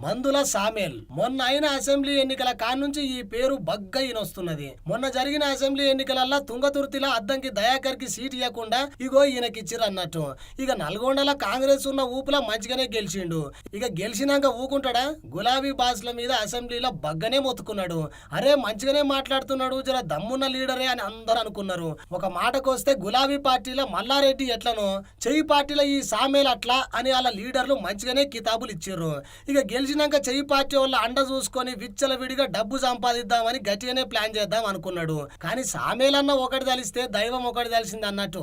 మందుల సామేల్. మొన్న అయిన అసెంబ్లీ ఎన్నికల కాన్నుంచి ఈ పేరు బగ్గా ఈయనొస్తున్నది. మొన్న జరిగిన అసెంబ్లీ ఎన్నికలల్లా తుంగతుర్తిలో అద్దంకి దయాకర్ కి సీట్ ఇవ్వకుండా ఇగో ఈయనకిచ్చిర్రు అన్నట్టు. ఇక నల్గొండలో కాంగ్రెస్ ఉన్న ఊపులా మంచిగానే గెలిచిండు. ఇక గెలిచినాక ఊకుంటాడా? గులాబీ బాస్ల మీద అసెంబ్లీలో బగ్గనే మొత్తుకున్నాడు. అరే మంచిగానే మాట్లాడుతున్నాడు, జర దమ్మున్న లీడరే అని అందరు అనుకున్నారు. ఒక మాటకొస్తే గులాబీ పార్టీలో మల్లారెడ్డి ఎట్లనో చెయ్యి పార్టీలో ఈ సామేల్ అట్లా అని వాళ్ళ లీడర్లు మంచిగానే కితాబులు ఇచ్చిర్రు. ఇక గెలిచినాక చెయ్యి పార్టీ వాళ్ళ అండ చూసుకొని విచ్చలవిడిగా డబ్బు సంపాదిద్దామని గట్టిగానే ప్లాన్ చేద్దాం అనుకున్నాడు. కానీ సామేలన్న ఒకటి తెలిస్తే దైవం ఒకటి తెలిసింది అన్నట్టు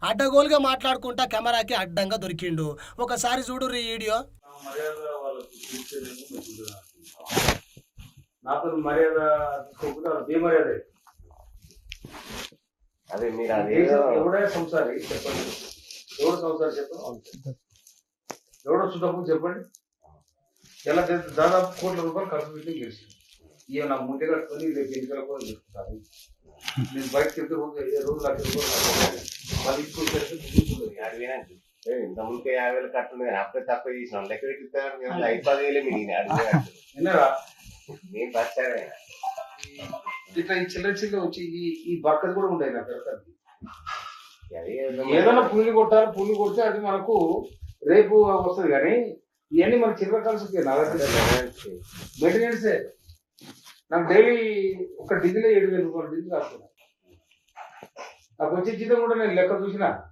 అడ్డగోలుగా మాట్లాడుకుంటా కెమెరాకి అడ్డంగా దొరికిండు. ఒకసారి చూడు ఈ వీడియో. నాతో మర్యాద బేమర్యాద అదే మీరు ఎవడే సంసారి చెప్పండి, ఎవడు సంసారి చెప్పండి, ఎవడో చుట్టపు చెప్పండి. ఎలా దాదాపు కోట్ల రూపాయలు ఖర్చు పెట్టి గెలిచింది. ఇక నాకు ముందే కట్టుకొని రేపు ఎన్నికల కూడా గెలుపుతాను. నేను బయటకు వెళ్తే రోజు లక్ష రూపాయలు మళ్ళీ ఇంత ముందుకే 50,000 కట్టుండే అప్పుడే తక్కువ చేసినాం. లెక్క పెట్టిస్తారు 5-10,000 మిగిలిన విన్నారా? నేను బచ్చాడే ఇట్లా ఈ చిల్లర వచ్చి ఈ బర్కది కూడా ఉండేది నా పెడతాను. ఏదైనా పుల్లి కొట్టాలి, పుల్లి కొడితే అది మనకు రేపు వస్తుంది. కానీ ఇవన్నీ మనకు చిల్లర కలిసి మెయింటెనెన్సే. నాకు డైలీ ఒక డిగ్రీలో 7,000 రూపాయలు డిగ్రీ కాస్తున్నా. నాకు వచ్చే జీతం కూడా నేను లెక్క చూసిన